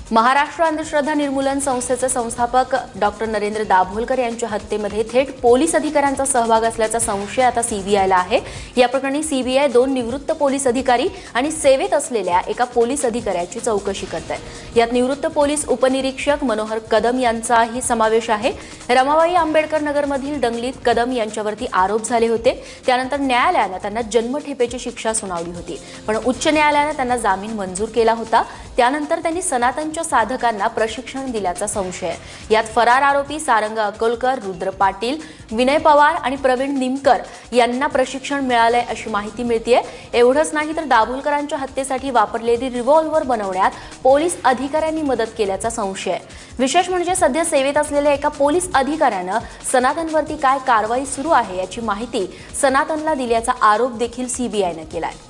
महाराष्ट्र अंधश्रद्धा निर्मूलन संस्थेचे संस्थापक डॉक्टर नरेंद्र दाभोलकर यांच्या हत्येमध्ये थेट पोलीस अधिकाऱ्यांचा सहभाग असल्याचा संशय आता सीबीआयला आहे। या प्रकरणी सीबीआय 2 निवृत्त पोलीस अधिकारी आणि सेवेत असलेल्या एका पोलीस अधिकाऱ्याची चौकशी करत आहे। यात निवृत्त पोलीस उपनिरीक्षक मनोहर कदम यांचाही समावेश आहे। रमाबाई आंबेडकर नगरमधील दंगलीत कदम यांच्यावरती आरोप झाले होते। त्यानंतर न्यायालयाने त्यांना जन्मठेपेची शिक्षा सुनावली होती, पण उच्च न्यायालयाने त्यांना जामीन मंजूर केला होता। त्यानंतर त्यांनी सनातनच्या साधकांना प्रशिक्षण दिल्याचा संशय आहे। यात फरार आरोपी सारंग अकोलकर, रुद्र पाटील, विनय पवार आणि प्रवीण निमकर यांना प्रशिक्षण मिळाले अशी माहिती मिळतेय। एवढंच नाही तर दाभोलकरांच्या हत्येसाठी वापरलेली रिव्हॉल्वर बनवण्यात पोलीस अधिकाऱ्यांनी मदत केल्याचा संशय आहे। विशेष म्हणजे सध्या सेवेत असलेल्या एका पोलीस अधिकाऱ्यानं सनातनवरती काय कारवाई सुरू आहे याची माहिती सनातनला दिल्याचा आरोप देखील सीबीआयने केलाय।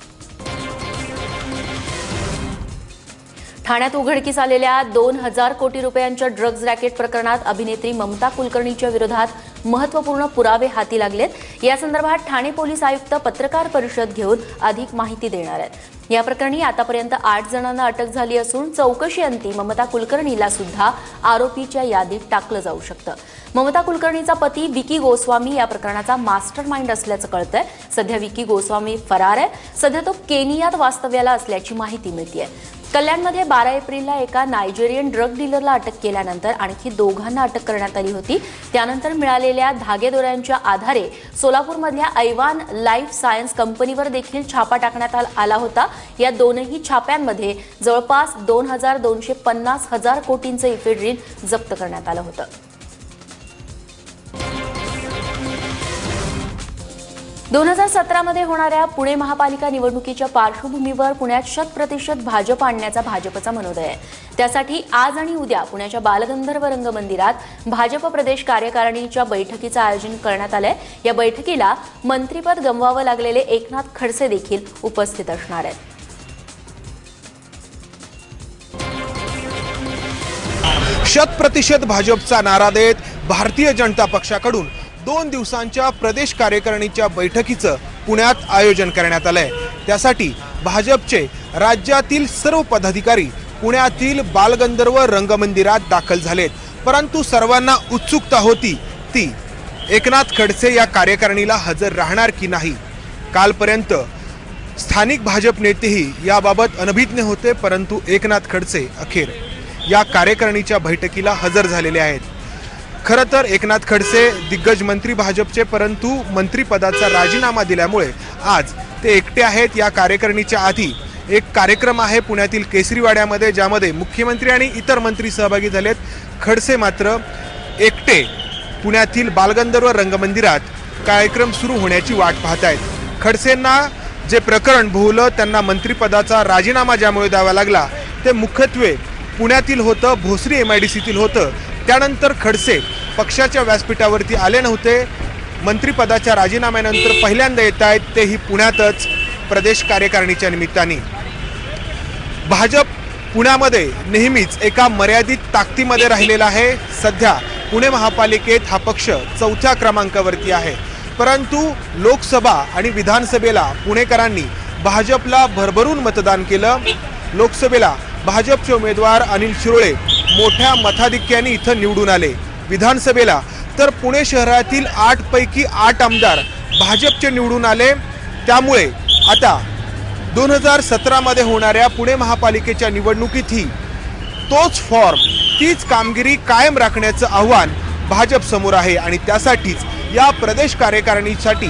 ठाण्यात उघडकीस आलेल्या 2000 कोटी रुपयांच्या ड्रग्ज रॅकेट प्रकरणात अभिनेत्री ममता कुलकर्णीच्या विरोधात महत्त्वपूर्ण पुरावे हाती लागलेत। या संदर्भात ठाणे पोलीस आयुक्त पत्रकार परिषद घेऊन अधिक माहिती देणार आहेत। या प्रकरणी आतापर्यंत 8 जणांना अटक झाली असून चौकशीअंती ममता कुलकर्णीला सुद्धा आरोपीच्या यादीत टाकलं जाऊ शकतं। ममता कुलकर्णीचा पती विकी गोस्वामी या प्रकरणाचा मास्टरमाइंड असल्याचं कळतंय। सध्या विकी गोस्वामी फरार आहे। सध्या तो केनियात वास्तव्याला असल्याची माहिती मिळतेय। कल्याणमध्ये 12 एप्रिलला एका नायजेरियन ड्रग डीलरला अटक केल्यानंतर आणखी 2 अटक करण्यात आली होती। त्यानंतर मिळालेल्या धागेदोऱ्यांच्या आधारे सोलापूरमधल्या ऐवान लाईफ सायन्स कंपनीवर देखील छापा टाकण्यात आला होता। या दोनही छाप्यांमध्ये जवळपास 2,250,000 कोटींचं इफेड्रिन जप्त करण्यात आलं होतं। 2017 मध्ये होणाऱ्या पुणे महापालिका निवडणुकीच्या पार्श्वभूमीवर पुण्यात 100% भाजप आणण्याचा भाजपचा मनोदय आहे। त्यासाठी आज आणि उद्या पुण्याच्या बालगंधर्व रंगमंदिरात भाजप प्रदेश कार्यकारिणीच्या बैठकीचं आयोजन करण्यात आलंय। या बैठकीला मंत्रिपद गमवावं लागलेले एकनाथ खडसे देखील उपस्थित असणार आहेत। 100% भाजपचा नारा देत भारतीय जनता पक्षाकडून 2 दिवसांच्या प्रदेश कार्यकारिणीच्या बैठकीचं पुण्यात आयोजन करण्यात आलंय। त्यासाठी भाजपचे राज्यातील सर्व पदाधिकारी पुण्यातील बालगंधर्व रंगमंदिरात दाखल झालेत। परंतु सर्वांना उत्सुकता होती ती एकनाथ खडसे या कार्यकारिणीला हजर राहणार की नाही। कालपर्यंत स्थानिक भाजप नेतेही याबाबत अनभिज्ञ होते, परंतु एकनाथ खडसे अखेर या कार्यकारिणीच्या बैठकीला हजर झालेले आहेत। खरं तर एकनाथ खडसे दिग्गज मंत्री भाजपचे, परंतु मंत्रिपदाचा राजीनामा दिल्यामुळे आज ते एकटे आहेत। या कार्यकारिणीच्या आधी एक कार्यक्रम आहे पुण्यातील केसरीवाड्यामध्ये, ज्यामध्ये मुख्यमंत्री आणि इतर मंत्री सहभागी झालेत। खडसे मात्र एकटे पुण्यातील बालगंधर्व रंगमंदिरात कार्यक्रम सुरू होण्याची वाट पाहत आहेत। खडसेंना जे प्रकरण भोवलं, त्यांना मंत्रिपदाचा राजीनामा ज्यामुळे द्यावा लागला ते मुख्यत्वे पुण्यातील होतं, भोसरी MIDCतील होतं। त्यानंतर खडसे पक्षाच्या व्यासपीठावरती आले नव्हते। मंत्रिपदाच्या राजीनाम्यानंतर पहिल्यांदा येत आहेत, तेही पुण्यातच प्रदेश कार्यकारिणीच्या निमित्ताने। भाजप पुण्यामध्ये नेहमीच एका मर्यादित ताकदीमध्ये राहिलेला आहे। सध्या पुणे महापालिकेत हा पक्ष 4थ्या क्रमांकावरती आहे, परंतु लोकसभा आणि विधानसभेला पुणेकरांनी भाजपला भरभरून मतदान केलं। लोकसभेला भाजपचे उमेदवार अनिल शिरोळे मोठ्या मताधिक्याने इथं निवडून आले। विधानसभेला तर पुणे शहरातील 8 पैकी 8 आमदार भाजपचे निवडून आले। त्यामुळे आता 2017 मध्ये होणाऱ्या पुणे महापालिकेच्या निवडणुकीतही तोच फॉर्म, तीच कामगिरी कायम राखण्याचं आव्हान भाजप समोर आहे आणि त्यासाठीच या प्रदेश कार्यकारिणीसाठी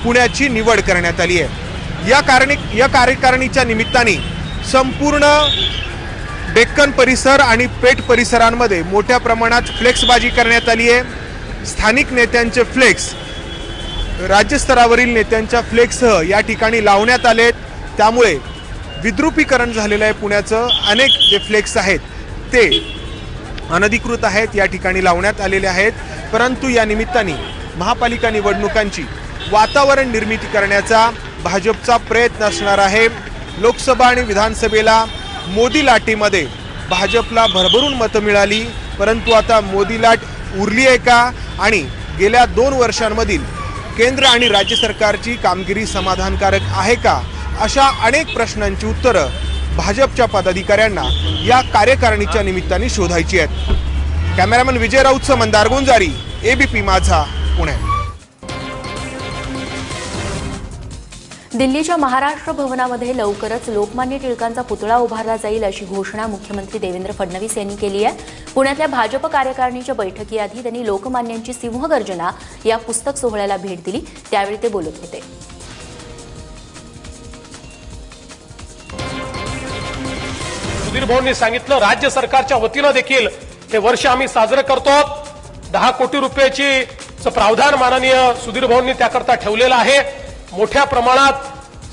पुण्याची निवड करण्यात आली आहे। या कार्यकारिणीच्या निमित्ताने संपूर्ण डेक्कन परिसर आणि पेठ परिसरांमध्ये मोठ्या प्रमाणात फ्लेक्सबाजी करण्यात आली आहे। स्थानिक नेत्यांचे फ्लेक्स, राज्यस्तरावरील नेत्यांच्या फ्लेक्ससह या ठिकाणी लावण्यात आलेत। त्यामुळे विद्रुपीकरण झालेलं आहे पुण्याचं। अनेक जे फ्लेक्स आहेत ते अनधिकृत आहेत, या ठिकाणी लावण्यात आलेले आहेत। परंतु या निमित्ताने महापालिका निवडणुकांची वातावरण निर्मिती करण्याचा भाजपचा प्रयत्न असणार आहे। लोकसभा आणि विधानसभेला मोदी लाटेमध्ये भाजपला भरभरून मतं मिळाली, परंतु आता मोदी लाट उरली आहे का आणि गेल्या 2 वर्षांमधील केंद्र आणि राज्य सरकारची कामगिरी समाधानकारक आहे का, अशा अनेक प्रश्नांची उत्तरं भाजपच्या पदाधिकाऱ्यांना या कार्यकारिणीच्या निमित्ताने शोधायची आहेत। कॅमेरामन विजय राऊतसह मंदार गुंजारी, एबीपी माझा, पुणे। दिल्लीच्या महाराष्ट्र भवनामध्ये लवकरच लोकमान्य टिळकांचा पुतळा उभारला जाईल अशी घोषणा मुख्यमंत्री देवेंद्र फडणवीस यांनी केली आहे। पुण्यातल्या भाजप कार्यकारिणीच्या बैठकीआधी त्यांनी लोकमान्यांची सिंहगर्जना या पुस्तक सोहळ्याला भेट दिली, त्यावेळी ते बोलत होते। सुधीर भाऊंनी सांगितलं, राज्य सरकारच्या वतीनं देखील हे वर्ष आम्ही साजरं करतो। 10 कोटी रुपयाची प्रावधान माननीय सुधीर भाऊंनी त्याकरता ठेवलेलं आहे। मोठ्या प्रमाणात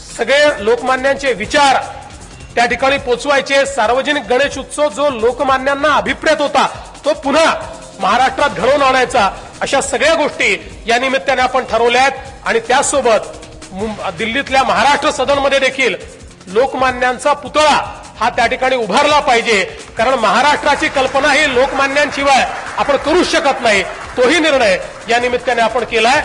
सगळे लोकमान्यांचे विचार त्या ठिकाणी पोचवायचे। सार्वजनिक गणेश उत्सव जो लोकमान्यांना अभिप्रेत होता तो पुन्हा महाराष्ट्रात घडवून आणायचा, अशा सगळ्या गोष्टी या निमित्ताने आपण ठरवल्या आहेत। आणि त्यासोबत दिल्लीतल्या महाराष्ट्र सदनमध्ये देखील लोकमान्यांचा पुतळा हा त्या ठिकाणी उभारला पाहिजे, कारण महाराष्ट्राची कल्पना ही लोकमान्यांशिवाय आपण करू शकत नाही। तोही निर्णय या निमित्ताने आपण केलाय।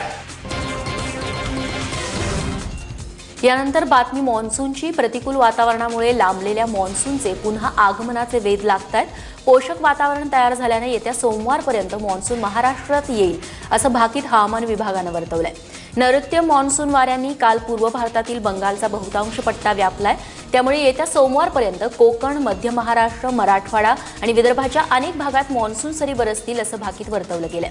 यानंतर बातमी मान्सूनची। प्रतिकूल वातावरणामुळे लांबलेल्या मान्सूनचे पुन्हा आगमनाचे वेध लागतायत। पोषक वातावरण तयार झाल्याने येत्या सोमवारपर्यंत मान्सून महाराष्ट्रात येईल असं भाकीत हवामान विभागानं वर्तवलंय। नैऋत्य मान्सून वाऱ्यांनी काल पूर्व भारतातील बंगालचा बहुतांश पट्टा व्यापलाय, त्यामुळे येत्या सोमवारपर्यंत कोकण, मध्य महाराष्ट्र, मराठवाडा आणि विदर्भाच्या अनेक भागात मान्सून सरी बरसतील असं भाकीत वर्तवलं गेलंय।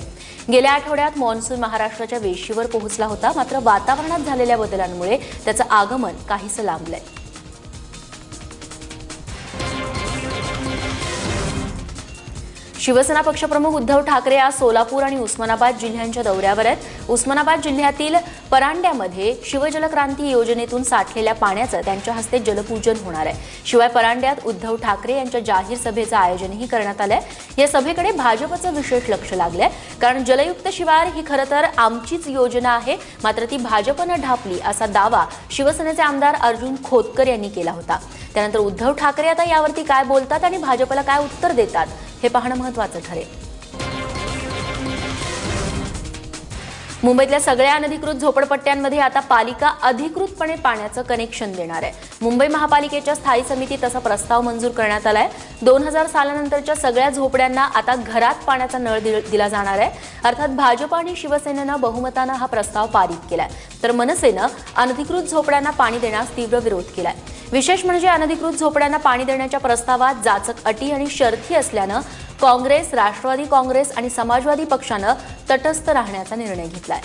गेल्या आठवड्यात मान्सून महाराष्ट्राच्या वेशीवर पोहोचला होता, मात्र वातावरणात झालेल्या बदलांमुळे त्याचं आगमन काहीसं लांबलंय। शिवसेना पक्षप्रमुख उद्धव ठाकरे आज सोलापूर आणि उस्मानाबाद जिल्ह्यांच्या दौऱ्यावर आहेत। उस्मानाबाद जिल्ह्यातील परांड्यामध्ये शिवजलक्रांती योजनेतून साठलेल्या पाण्याचं त्यांच्या हस्ते जलपूजन होणार आहे। शिवाय परांड्यात उद्धव ठाकरे यांच्या जाहीर सभेचं आयोजनही करण्यात आलंय। या सभेकडे भाजपचं विशेष लक्ष लागलंय, कारण जलयुक्त शिवार ही खरं तर आमचीच योजना आहे, मात्र ती भाजपनं ढापली असा दावा शिवसेनेचे आमदार अर्जुन खोतकर यांनी केला होता। त्यानंतर उद्धव ठाकरे आता यावरती काय बोलतात आणि भाजपला काय उत्तर देतात हे पाहणं महत्त्वाचं ठरेल। मुंबईतल्या सगळ्या अनधिकृत झोपडपट्ट्यांमध्ये आता पालिका अधिकृतपणे पाण्याचं कनेक्शन देणार आहे। मुंबई महापालिकेच्या स्थायी समितीत असा प्रस्ताव मंजूर करण्यात आलाय। 2000 सालानंतरच्या सगळ्या झोपड्यांना आता घरात पाण्याचा नळ दिला जाणार आहे। अर्थात भाजप आणि शिवसेनेनं बहुमतानं हा प्रस्ताव पारित केलाय, तर मनसेनं अनधिकृत झोपड्यांना पाणी देण्यास तीव्र विरोध केलाय। विशेष म्हणजे अनधिकृत झोपड्यांना पाणी देण्याच्या प्रस्तावात जाचक अटी आणि शर्थी असल्यानं काँग्रेस, राष्ट्रवादी काँग्रेस आणि समाजवादी पक्षानं तटस्थ राहण्याचा निर्णय घेतलाय।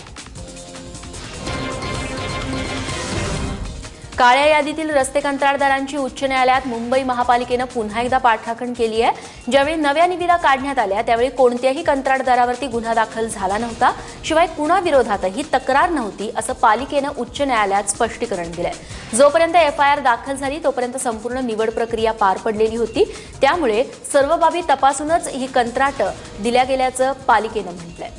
काळ्या यादीतील रस्ते कंत्राटदारांची उच्च न्यायालयात मुंबई महापालिकेनं पुन्हा एकदा पाठराखण केली आहे। ज्यावेळी नव्या निविदा काढण्यात आल्या त्यावेळी कोणत्याही कंत्राटदारावरती गुन्हा दाखल झाला नव्हता, शिवाय कुणाविरोधातही तक्रार नव्हती असं पालिकेनं उच्च न्यायालयात स्पष्टीकरण दिलंय। जोपर्यंत FIR दाखल झाली तोपर्यंत संपूर्ण निवड प्रक्रिया पार पडलेली होती, त्यामुळे सर्व बाबी तपासूनच ही कंत्राटं दिल्या गेल्याचं पालिकेनं म्हटलंय।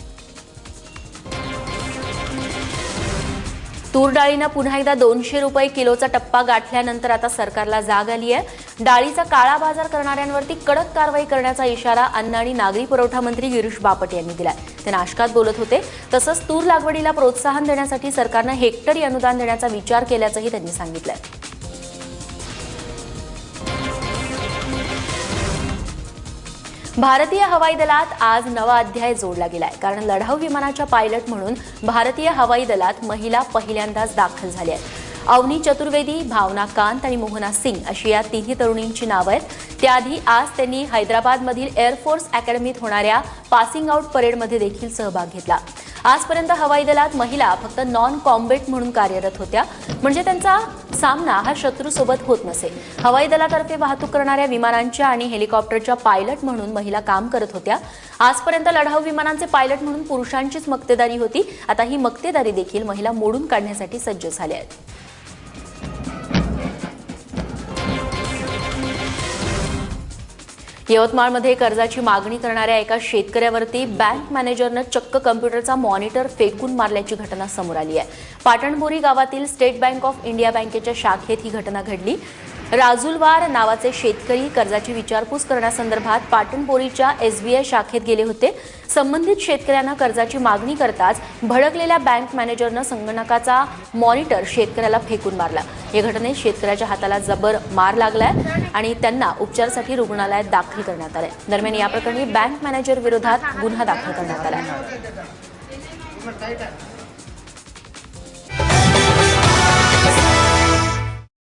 तूर डाळीनं पुन्हा एकदा 200 रुपये किलोचा टप्पा गाठल्यानंतर आता सरकारला जाग आली आहे। डाळीचा काळा बाजार करणाऱ्यांवरती कडक कारवाई करण्याचा इशारा अन्न आणि नागरी पुरवठा मंत्री गिरीश बापट यांनी दिलाय। ते नाशकात बोलत होते। तसंच तूर लागवडीला प्रोत्साहन देण्यासाठी सरकारनं हेक्टरी अनुदान देण्याचा विचार केल्याचंही त्यांनी सांगितलंय। भारतीय हवाई दलात आज नवा अध्याय जोडला गेलाय, कारण लढाऊ विमानाच्या पायलट म्हणून भारतीय हवाई दलात महिला पहिल्यांदाच दाखल झाल्या आहेत। अवनी चतुर्वेदी, भावना कांत आणि मोहना सिंग अशी या तिन्ही तरुणींची नावं आहेत। त्याआधी आज त्यांनी हैदराबादमधील एअरफोर्स अकॅडमीत होणाऱ्या पासिंग आउट परेडमध्ये देखील सहभाग घेतला। आजपर्यंत हवाई दलात महिला फक्त नॉन कॉम्बॅट म्हणून कार्यरत होत्या, म्हणजे त्यांचा सामना हा शत्रूसोबत होत नसे। हवाई दलातर्फे वाहतूक करणाऱ्या विमानांच्या आणि हेलिकॉप्टरच्या पायलट म्हणून महिला काम करत होत्या। आजपर्यंत लढाऊ विमानांचे पायलट म्हणून पुरुषांचीच मक्तेदारी होती, आता ही मक्तेदारी देखील महिला मोडून काढण्यासाठी सज्ज झाल्या आहेत। यवतमाळमध्ये कर्जाची मागणी करणाऱ्या एका शेतकऱ्यावरती बँक मॅनेजरनं चक्क कम्प्युटरचा मॉनिटर फेकून मारल्याची घटना समोर आली आहे। पाटणबोरी गावातील स्टेट बँक ऑफ इंडिया बँकेच्या शाखेत ही घटना घडली। राजुलवार नावाचे शेतकरी कर्जाची विचारपूस करण्यासंदर्भात पाटणपोरीच्या SBI शाखेत गेले होते. संबंधित शेतकऱ्यांना कर्जाची मागणी करताच भडकलेल्या बँक मॅनेजरनं संगणकाचा मॉनिटर शेतकऱ्याला फेकून मारला. या घटनेत शेतकऱ्याच्या हाताला जबर मार लागलाय आणि त्यांना उपचारासाठी रुग्णालयात दाखल करण्यात आलंय. दरम्यान या प्रकरणी बँक मॅनेजर विरोधात गुन्हा दाखल करण्यात आलाय.